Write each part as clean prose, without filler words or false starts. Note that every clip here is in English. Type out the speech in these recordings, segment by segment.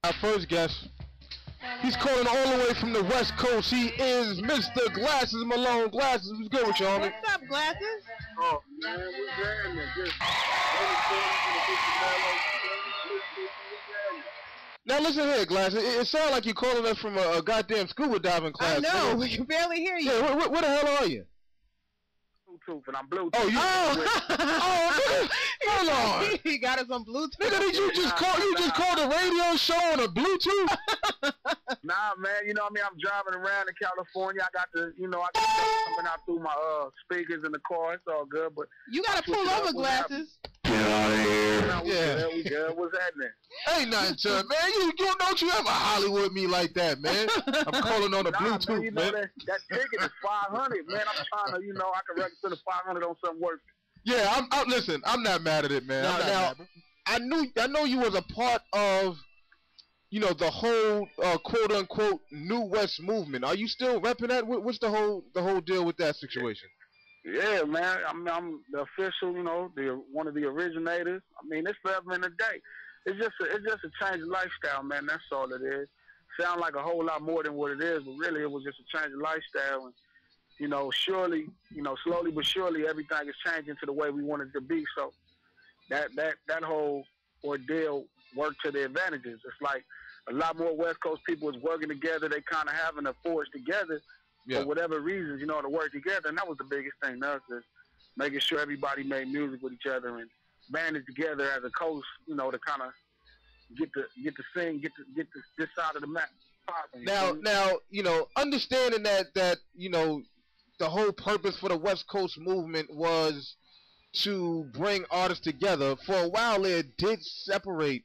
Our first guest, he's calling all the way from the West Coast. He is Mr. Glasses Malone. Glasses, what's good with you, homie? What's up, Glasses? Oh, man, what's happening? Just now listen here, Glasses. It sounds like you're calling us from a goddamn scuba diving class. I know, we can barely hear you. Yeah, where the hell are you? Bluetooth, and I'm Bluetooth. Oh, you? Oh, hold on. He got us on Bluetooth. Nigga, did you just call? You just called a radio show on a Bluetooth? Nah, man, you know what I mean? I'm driving around in California. I got the, I got stuff coming out through my speakers in the car. It's all good, but you gotta pull over, Glasses. Get out of here. Yeah, we good. What's happening? Ain't nothing to it, man. You don't you ever Hollywood me like that, man. I'm calling on the Bluetooth, man. That ticket is $500, man. I'm trying to, I can register the $500 on something worth it. Yeah, listen, I'm not mad at it, man. Now, I know you was a part of, the whole quote unquote New West movement. Are you still repping that? What's the whole deal with that situation? Yeah, man. I'm the official, one of the originators. I mean, it's forever in a day. It's just a change of lifestyle, man. That's all it is. Sound like a whole lot more than what it is, but really it was just a change of lifestyle. And surely, slowly but surely, everything is changing to the way we want it to be. So that whole ordeal worked to the advantages. It's like a lot more West Coast people is working together. They kind of having to forge together for whatever reasons, to work together. And that was the biggest thing to us, is making sure everybody made music with each other and banded together as a coast, to kind of get to sing, get this side of the map. Now, understanding that the whole purpose for the West Coast movement was to bring artists together. For a while, it did separate,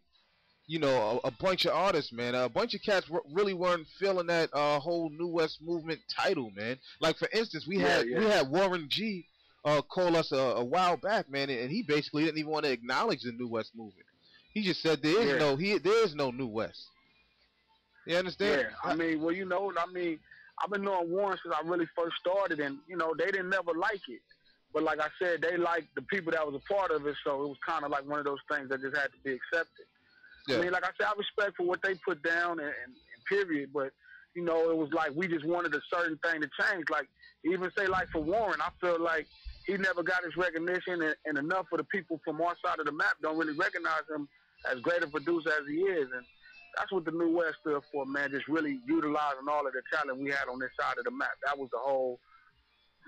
a bunch of artists, man. A bunch of cats really weren't feeling that whole New West movement title, man. Like, for instance, we had Warren G call us a while back, man, and he basically didn't even want to acknowledge the New West movement. He just said there is no New West. You understand? Yeah, I mean, well, I've been knowing Warren since I really first started, and, they didn't never like it. But like I said, they liked the people that was a part of it, so it was kind of like one of those things that just had to be accepted. Yeah. I mean, like I said, I respect for what they put down and period, but, it was like we just wanted a certain thing to change. Like, even say, like, for Warren, I feel like he never got his recognition, and enough of the people from our side of the map don't really recognize him as great a producer as he is. And that's what the New West stood for, man, just really utilizing all of the talent we had on this side of the map. That was the whole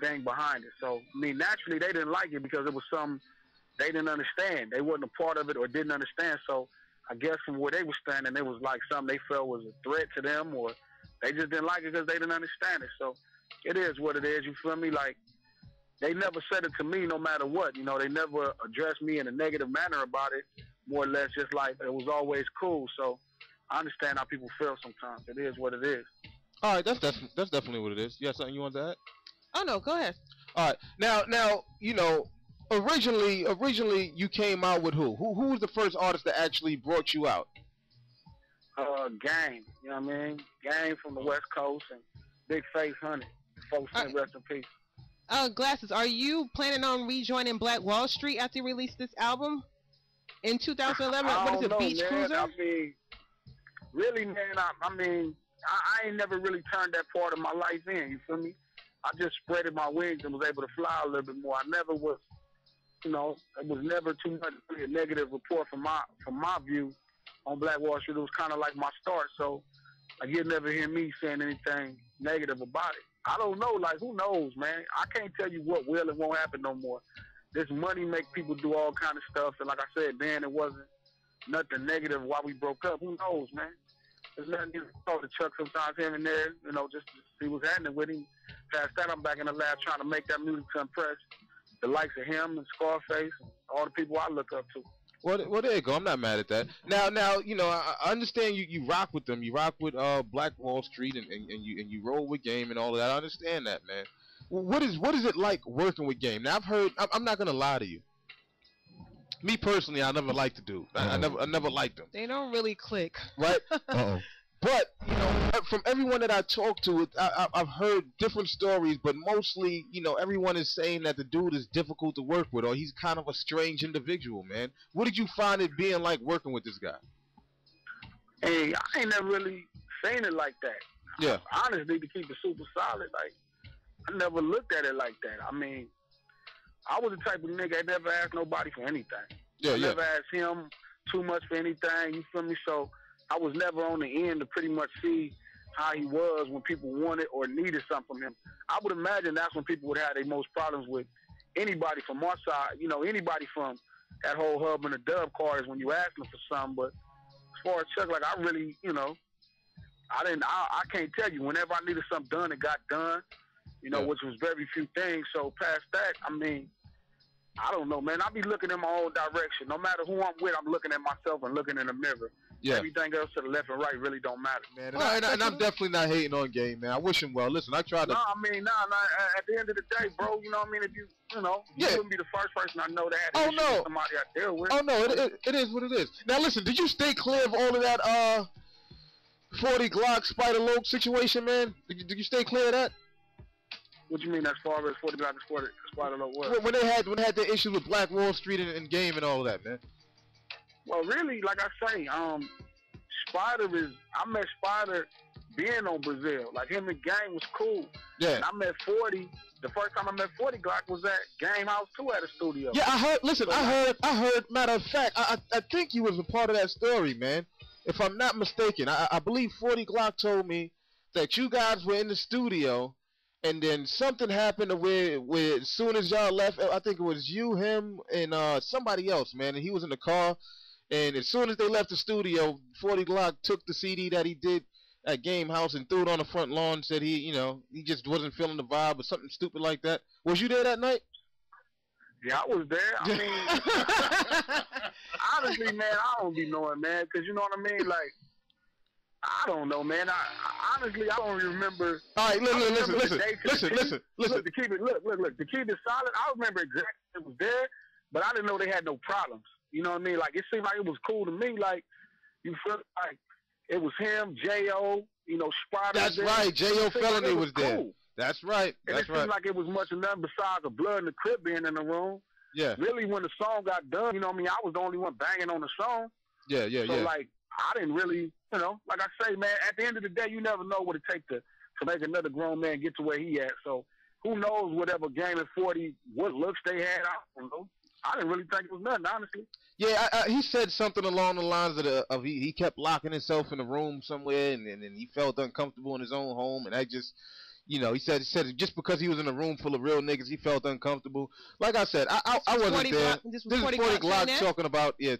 thing behind it. So, I mean, naturally, they didn't like it because it was something they didn't understand. They wasn't a part of it or didn't understand. So, I guess from where they were standing, it was like something they felt was a threat to them, or they just didn't like it because they didn't understand it. So, it is what it is, you feel me? Like, they never said it to me no matter what. They never addressed me in a negative manner about it, more or less just like it was always cool. So, I understand how people feel sometimes. It is what it is. All right, that's definitely what it is. You have something you want to add? Oh no, go ahead. All right, now, originally you came out with who? Who was the first artist that actually brought you out? Game. You know what I mean? Game from the West Coast and Big Face Honey. Folks, rest in peace. Glasses, are you planning on rejoining Black Wall Street after you release this album in 2011? What is it, Beach man. Cruiser? I mean, really, man, I ain't never really turned that part of my life in, you feel me? I just spreaded my wings and was able to fly a little bit more. I never was, it was never too much a negative report from my view on Black Wall Street. It was kind of like my start, so like, you'll never hear me saying anything negative about it. I don't know, like, who knows, man? I can't tell you what will and won't happen no more. This money make people do all kind of stuff, and like I said, then it wasn't nothing negative why we broke up. Who knows, man? There's nothing to talk to Chuck sometimes here and there, just to see what's happening with him. Past that, I'm back in the lab trying to make that music to impress the likes of him and Scarface and all the people I look up to. Well, there you go. I'm not mad at that. Now, I understand you rock with them. You rock with Black Wall Street and you roll with Game and all of that. I understand that, man. What is it like working with Game? Now, I'm not gonna lie to you. Me personally, I never liked the dude. I never liked him. They don't really click. Right? Uh-oh. But, from everyone that I talked to, I've heard different stories, but mostly, everyone is saying that the dude is difficult to work with, or he's kind of a strange individual, man. What did you find it being like working with this guy? Hey, I ain't never really seen it like that. Yeah. Honestly, to keep it super solid, like, I never looked at it like that. I mean, I was the type of nigga that never asked nobody for anything. Yeah, I never asked him too much for anything, you feel me? So I was never on the end to pretty much see how he was when people wanted or needed something from him. I would imagine that's when people would have their most problems with anybody from our side, you know, anybody from that whole hub and the dub card is when you ask them for something. But as far as Chuck, like, I really, you know, I can't tell you. Whenever I needed something done, it got done, you know, which was very few things. So past that, I mean, I don't know, man. I be looking in my own direction. No matter who I'm with, I'm looking at myself and looking in the mirror. Yeah. Everything else to the left and right really don't matter, man. And I'm definitely not hating on Game, man. I wish him well. Listen, I tried to. No, I mean, at the end of the day, bro, you know what I mean? If you wouldn't be the first person I know that had an issue with somebody I deal with. Oh, no, it is what it is. Now, listen, did you stay clear of all of that 40 Glocc Spider Loc situation, man? Did you stay clear of that? What you mean as far as 40 Glocc and Spider Loc what? When they had the issues with Black Wall Street and Game and all of that, man. Well, really, like I say, I met Spider being on Brazil. Like, him and Game was cool. Yeah. And I met 40. The first time I met 40 Glocc was at Game House 2 at a studio. Yeah, I heard. Listen, so, I heard. Matter of fact, I think you was a part of that story, man. If I'm not mistaken, I believe 40 Glocc told me that you guys were in the studio, and then something happened where as soon as y'all left, I think it was you, him, and somebody else, man, and he was in the car. And as soon as they left the studio, 40 Glocc took the CD that he did at Game House and threw it on the front lawn. Said he just wasn't feeling the vibe or something stupid like that. Was you there that night? Yeah, I was there. I mean, honestly, man, I don't be knowing, man, because you know what I mean. Like, I don't know, man. Honestly, I don't remember. All right, listen. Look, to keep it solid, I remember exactly it was there, but I didn't know they had no problems. You know what I mean? Like, it seemed like it was cool to me. Like, you feel like it was him, J.O., you know, Spider. That's right. J.O. Felony was there. Cool. That's right. It seemed like it was much of nothing besides the blood and the Crip being in the room. Yeah. Really, when the song got done, you know what I mean? I was the only one banging on the song. Yeah. So, like, I didn't really, you know, like I say, man, at the end of the day, you never know what it takes to make another grown man get to where he at. So, who knows whatever Game at 40, what looks they had, I don't know. I didn't really think it was nothing, honestly. Yeah, he said something along the lines of he kept locking himself in a room somewhere, and he felt uncomfortable in his own home, and I just, you know, he said just because he was in a room full of real niggas, he felt uncomfortable. Like I said, I wasn't there. This is 40 Glocc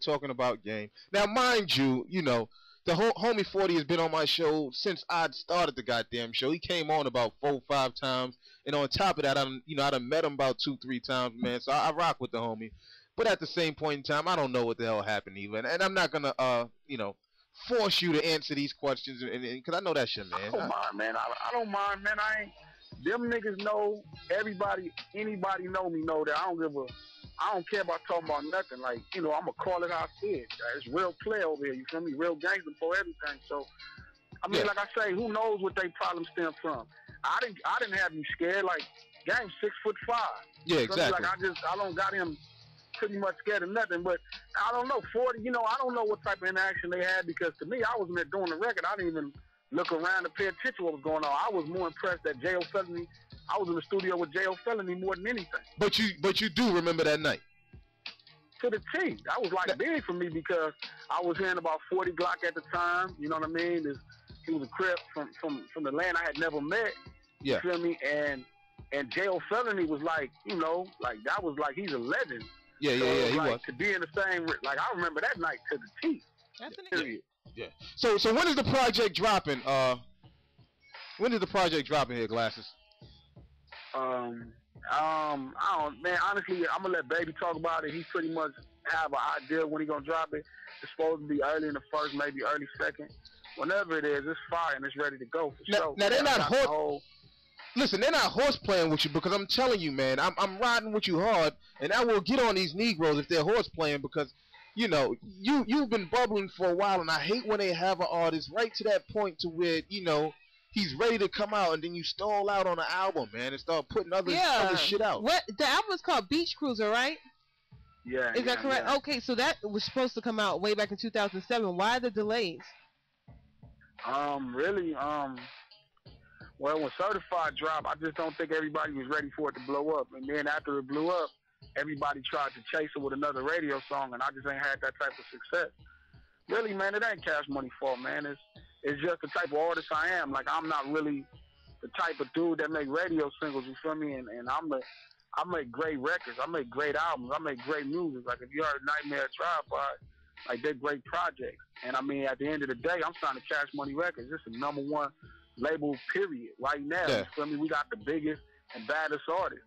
talking about Game. Now, mind you, you know, the homie 40 has been on my show since I'd started the goddamn show. He came on about 4 or 5 times. And on top of that, I done met him about 2-3 times, man. So I rock with the homie. But at the same point in time, I don't know what the hell happened even. And I'm not gonna, force you to answer these questions, because I know that's your man. I don't mind, man. I don't mind, man. Them niggas know, anybody know me know that I don't care about talking about nothing. Like, you know, I'm gonna call it how I see it. It's real play over here. You feel me? Real gangster for everything. So, I mean, like I say, who knows what they problems stem from? I didn't have you scared. Like, Game's 6'5". Yeah, exactly. Like, I don't got him pretty much scared of nothing. But I don't know, 40. You know, I don't know what type of interaction they had, because to me, I wasn't there doing the record. I didn't even look around to pay attention to what was going on. I was more impressed that J.O. Felony. I was in the studio with J.O. Felony more than anything. But you do remember that night? To the T. That was like big for me, because I was hearing about 40 Glocc at the time. You know what I mean? He was a Crip from the land I had never met. Yeah. You feel me? And J.O. Felony was like, you know, like, that was like, he's a legend. Yeah, he was. To be in the same, like, I remember that night to the T. That's an period. Yeah. So when is the project dropping? When is the project dropping here, Glasses? I don't, man, honestly, I'm gonna let Baby talk about it. He pretty much have an idea when he gonna drop it. It's supposed to be early in the first, maybe early second. Whenever it is, it's fire and it's ready to go for sure. Now they're not Listen, they're not horse playing with you, because I'm telling you, man, I'm riding with you hard, and I will get on these Negroes if they're horse playing, because, you know, you've been bubbling for a while, and I hate when they have an artist right to that point to where, you know, he's ready to come out, and then you stall out on an album, man, and start putting other shit out. What the album is called Beach Cruiser, right? Yeah. Is that correct? Yeah. Okay, so that was supposed to come out way back in 2007. Why the delays? Really, well, when Certified dropped, I just don't think everybody was ready for it to blow up. And then after it blew up, everybody tried to chase it with another radio song, and I just ain't had that type of success. Really, man, it ain't Cash Money fault, man. It's just the type of artist I am. Like, I'm not really the type of dude that make radio singles, you feel me? And I make great records. I make great albums. I make great music. Like, if you heard Nightmare Drive-By, like, they're great projects. And, I mean, at the end of the day, I'm signing Cash Money Records. It's the #1 label, period, right now. Yeah. You feel me? We got the biggest and baddest artists.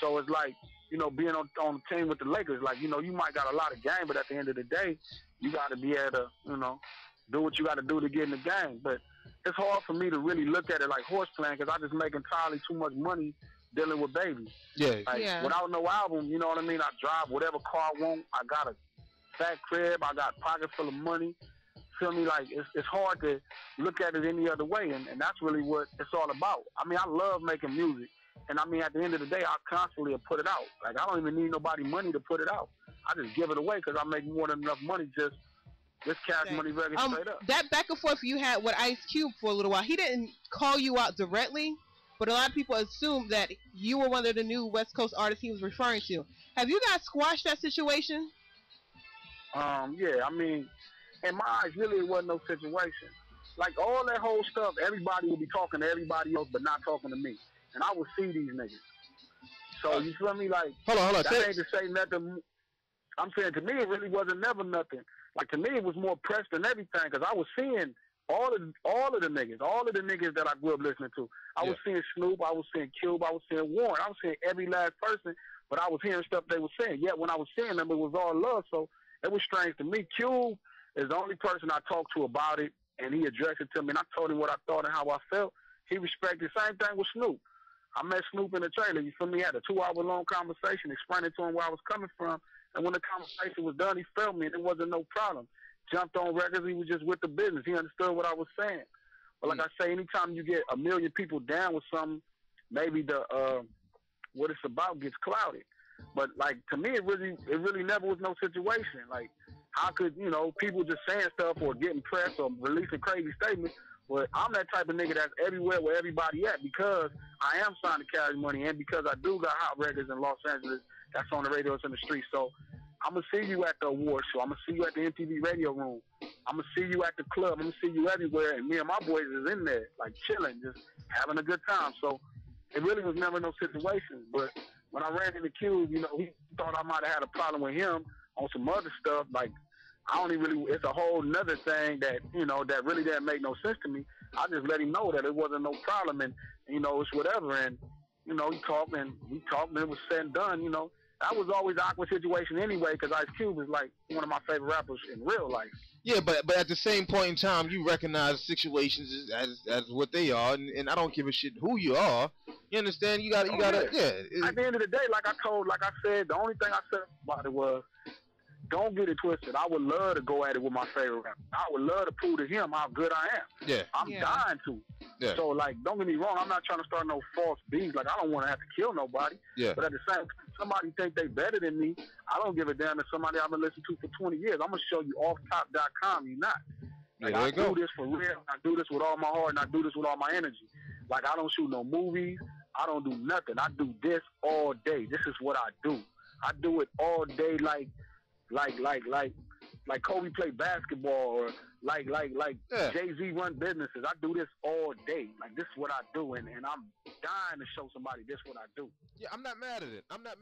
So it's like, you know, being on the team with the Lakers, like, you know, you might got a lot of game, but at the end of the day, you got to be able to, you know, do what you got to do to get in the game. But it's hard for me to really look at it like horse playing because I just make entirely too much money dealing with babies. Yeah. Like, without no album, you know what I mean? I drive whatever car I want. I got a fat crib. I got a pocket full of money. Feel me? Like, it's hard to look at it any other way, and that's really what it's all about. I mean, I love making music, and I mean, at the end of the day, I constantly put it out. Like, I don't even need nobody money to put it out. I just give it away because I make more than enough money just Cash Money record straight up. That back and forth you had with Ice Cube for a little while, he didn't call you out directly, but a lot of people assumed that you were one of the new West Coast artists he was referring to. Have you guys squashed that situation? Yeah, I mean, in my eyes, really, it wasn't no situation. Like, all that whole stuff, everybody would be talking to everybody else, but not talking to me. And I would see these niggas. So, you feel me? Like, hold on. That ain't to say nothing. I'm saying, to me, it really wasn't never nothing. Like, to me, it was more pressed than everything, because I was seeing all of the niggas that I grew up listening to. I was seeing Snoop, I was seeing Cube, I was seeing Warren, I was seeing every last person, but I was hearing stuff they were saying. Yet when I was seeing them, it was all love, so it was strange to me. Cube is the only person I talked to about it, and he addressed it to me, and I told him what I thought and how I felt. He respected. Same thing with Snoop. I met Snoop in the trailer. You feel me? Had a 2-hour-long conversation, explaining to him where I was coming from, and when the conversation was done, he felt me, and it wasn't no problem. Jumped on records, he was just with the business. He understood what I was saying. But like I say, anytime you get 1 million people down with something, maybe the what it's about gets clouded. But like, to me, it really never was no situation. Like, how could, you know, people just saying stuff or getting pressed or releasing crazy statements? But I'm that type of nigga that's everywhere where everybody at, because I am signed to Cash Money, and because I do got hot records in Los Angeles that's on the radio, it's in the street. So I'm going to see you at the award show. I'm going to see you at the MTV radio room. I'm going to see you at the club. I'm going to see you everywhere. And me and my boys is in there, like, chilling, just having a good time. So it really was never no situation. But when I ran into Cube, you know, he thought I might have had a problem with him on some other stuff. Like, I don't even really, it's a whole nother thing that, you know, that really didn't make no sense to me. I just let him know that it wasn't no problem, and, you know, it's whatever. And, you know, we talked, and it was said and done, you know. That was always an awkward situation anyway, because Ice Cube is like one of my favorite rappers in real life. Yeah, but at the same point in time, you recognize situations as what they are, and I don't give a shit who you are. You understand? You gotta. At the end of the day, like I said, the only thing I said about it was, don't get it twisted. I would love to go at it with my favorite rapper. I would love to prove to him how good I am. Yeah. I'm dying to. Yeah. So, like, don't get me wrong. I'm not trying to start no false beef. Like, I don't want to have to kill nobody. Yeah. But at the same time, somebody think they better than me. I don't give a damn if somebody I've been listening to for 20 years. I'm going to show you offtop.com. You not. Like, I do this for real. I do this with all my heart, and I do this with all my energy. Like, I don't shoot no movies. I don't do nothing. I do this all day. This is what I do. I do it all day, like Kobe played basketball, or like Jay-Z run businesses. I do this all day. Like, this is what I do, and I'm dying to show somebody this what I do. Yeah, I'm not mad at it. Now let's